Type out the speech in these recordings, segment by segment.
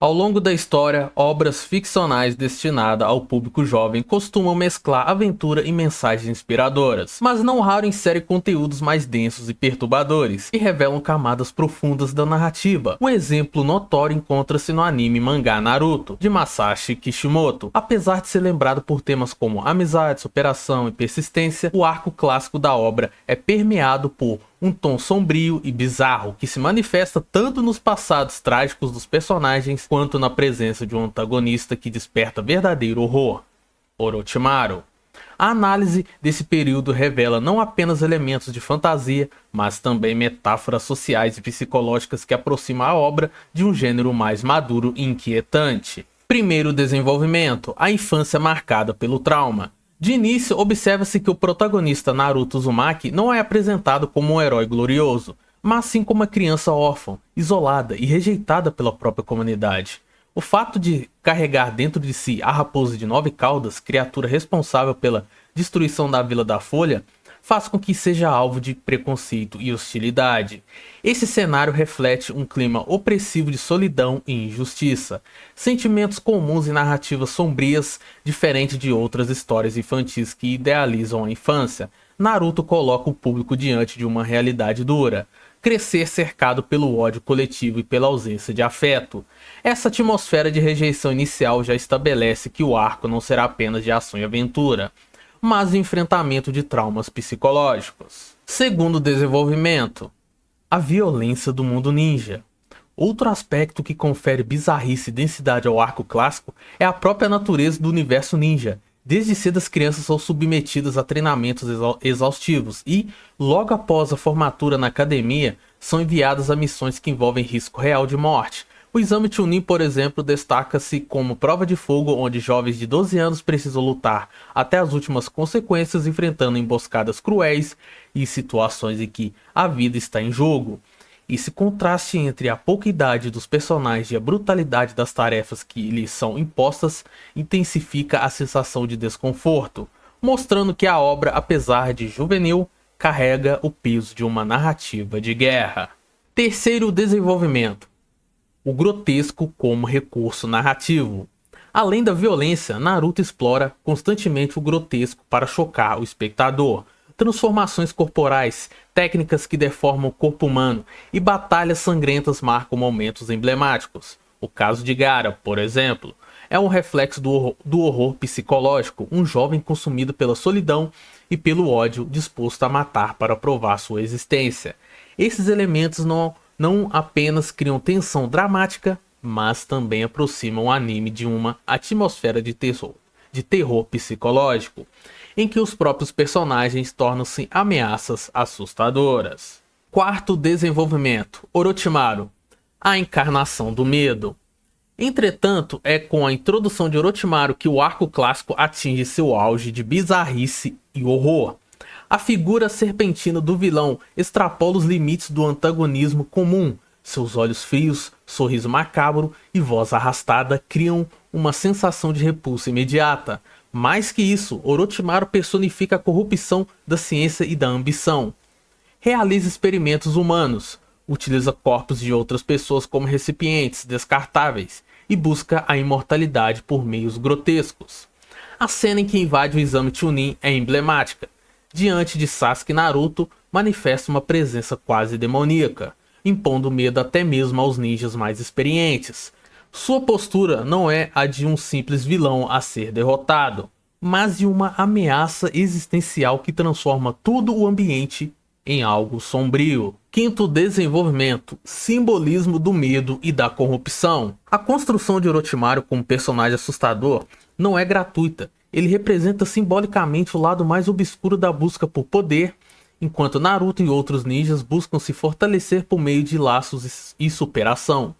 Ao longo da história, obras ficcionais destinadas ao público jovem costumam mesclar aventura e mensagens inspiradoras, mas não raro inserem conteúdos mais densos e perturbadores, e revelam camadas profundas da narrativa. Um exemplo notório encontra-se no anime e mangá Naruto, de Masashi Kishimoto. Apesar de ser lembrado por temas como amizade, superação e persistência, o arco clássico da obra é permeado por um tom sombrio e bizarro que se manifesta tanto nos passados trágicos dos personagens quanto na presença de um antagonista que desperta verdadeiro horror: Orochimaru. A análise desse período revela não apenas elementos de fantasia, mas também metáforas sociais e psicológicas que aproximam a obra de um gênero mais maduro e inquietante. Primeiro desenvolvimento: a infância marcada pelo trauma. De início, observa-se que o protagonista Naruto Uzumaki não é apresentado como um herói glorioso, mas sim como uma criança órfã, isolada e rejeitada pela própria comunidade. O fato de carregar dentro de si a raposa de 9 caudas, criatura responsável pela destruição da Vila da Folha, faz com que seja alvo de preconceito e hostilidade. Esse cenário reflete um clima opressivo de solidão e injustiça, sentimentos comuns em narrativas sombrias, diferente de outras histórias infantis que idealizam a infância. Naruto coloca o público diante de uma realidade dura: crescer cercado pelo ódio coletivo e pela ausência de afeto. Essa atmosfera de rejeição inicial já estabelece que o arco não será apenas de ação e aventura, mas de enfrentamento de traumas psicológicos. Segundo desenvolvimento: a violência do mundo ninja. Outro aspecto que confere bizarrice e densidade ao arco clássico é a própria natureza do universo ninja. Desde cedo as crianças são submetidas a treinamentos exaustivos e, logo após a formatura na academia, são enviadas a missões que envolvem risco real de morte. O Exame Chunin, por exemplo, destaca-se como prova de fogo, onde jovens de 12 anos precisam lutar até as últimas consequências, enfrentando emboscadas cruéis e situações em que a vida está em jogo. Esse contraste entre a pouca idade dos personagens e a brutalidade das tarefas que lhes são impostas intensifica a sensação de desconforto, mostrando que a obra, apesar de juvenil, carrega o peso de uma narrativa de guerra. Terceiro desenvolvimento: o grotesco como recurso narrativo. Além da violência, Naruto explora constantemente o grotesco para chocar o espectador. Transformações corporais, técnicas que deformam o corpo humano e batalhas sangrentas marcam momentos emblemáticos. O caso de Gaara, por exemplo, é um reflexo do horror psicológico, um jovem consumido pela solidão e pelo ódio, disposto a matar para provar sua existência. Esses elementos não apenas criam tensão dramática, mas também aproximam o anime de uma atmosfera de terror psicológico, em que os próprios personagens tornam-se ameaças assustadoras. Quarto desenvolvimento: Orochimaru, a encarnação do medo. Entretanto, é com a introdução de Orochimaru que o arco clássico atinge seu auge de bizarrice e horror. A figura serpentina do vilão extrapola os limites do antagonismo comum. Seus olhos frios, sorriso macabro e voz arrastada criam uma sensação de repulsa imediata. Mais que isso, Orochimaru personifica a corrupção da ciência e da ambição. Realiza experimentos humanos, utiliza corpos de outras pessoas como recipientes descartáveis e busca a imortalidade por meios grotescos. A cena em que invade o Exame Chunin é emblemática. Diante de Sasuke e Naruto, manifesta uma presença quase demoníaca, impondo medo até mesmo aos ninjas mais experientes. Sua postura não é a de um simples vilão a ser derrotado, mas de uma ameaça existencial que transforma todo o ambiente em algo sombrio. Quinto desenvolvimento: simbolismo do medo e da corrupção. A construção de Orochimaru como personagem assustador não é gratuita. Ele representa simbolicamente o lado mais obscuro da busca por poder, enquanto Naruto e outros ninjas buscam se fortalecer por meio de laços e superação.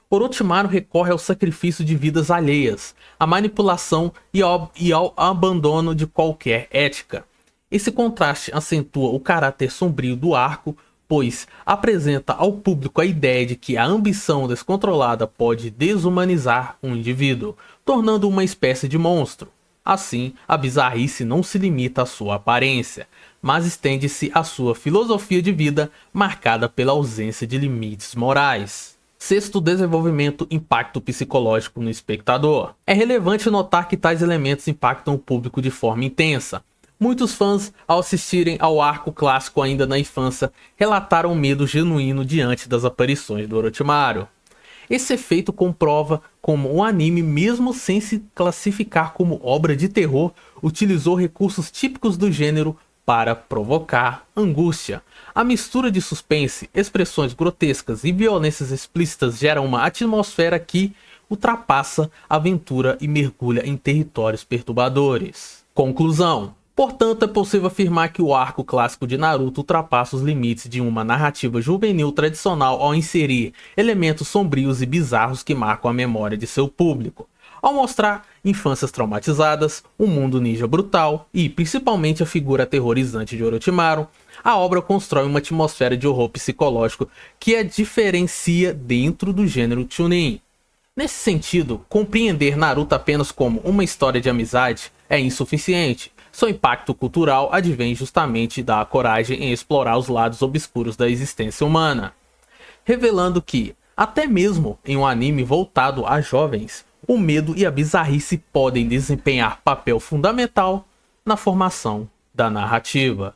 Orochimaru recorre ao sacrifício de vidas alheias, à manipulação e ao abandono de qualquer ética. Esse contraste acentua o caráter sombrio do arco, pois apresenta ao público a ideia de que a ambição descontrolada pode desumanizar um indivíduo, tornando-o uma espécie de monstro. Assim, a bizarrice não se limita à sua aparência, mas estende-se à sua filosofia de vida, marcada pela ausência de limites morais. Sexto, desenvolvimento impacto psicológico no espectador. É relevante notar que tais elementos impactam o público de forma intensa. Muitos fãs, ao assistirem ao arco clássico ainda na infância, relataram medo genuíno diante das aparições do Orochimaru. Esse efeito comprova como o anime, mesmo sem se classificar como obra de terror, utilizou recursos típicos do gênero para provocar angústia. A mistura de suspense, expressões grotescas e violências explícitas gera uma atmosfera que ultrapassa a aventura e mergulha em territórios perturbadores. Conclusão. Portanto, é possível afirmar que o arco clássico de Naruto ultrapassa os limites de uma narrativa juvenil tradicional ao inserir elementos sombrios e bizarros que marcam a memória de seu público. Ao mostrar infâncias traumatizadas, um mundo ninja brutal e, principalmente, a figura aterrorizante de Orochimaru, a obra constrói uma atmosfera de horror psicológico que a diferencia dentro do gênero Chunin. Nesse sentido, compreender Naruto apenas como uma história de amizade é insuficiente. Seu impacto cultural advém justamente da coragem em explorar os lados obscuros da existência humana, revelando que, até mesmo em um anime voltado a jovens, o medo e a bizarrice podem desempenhar papel fundamental na formação da narrativa.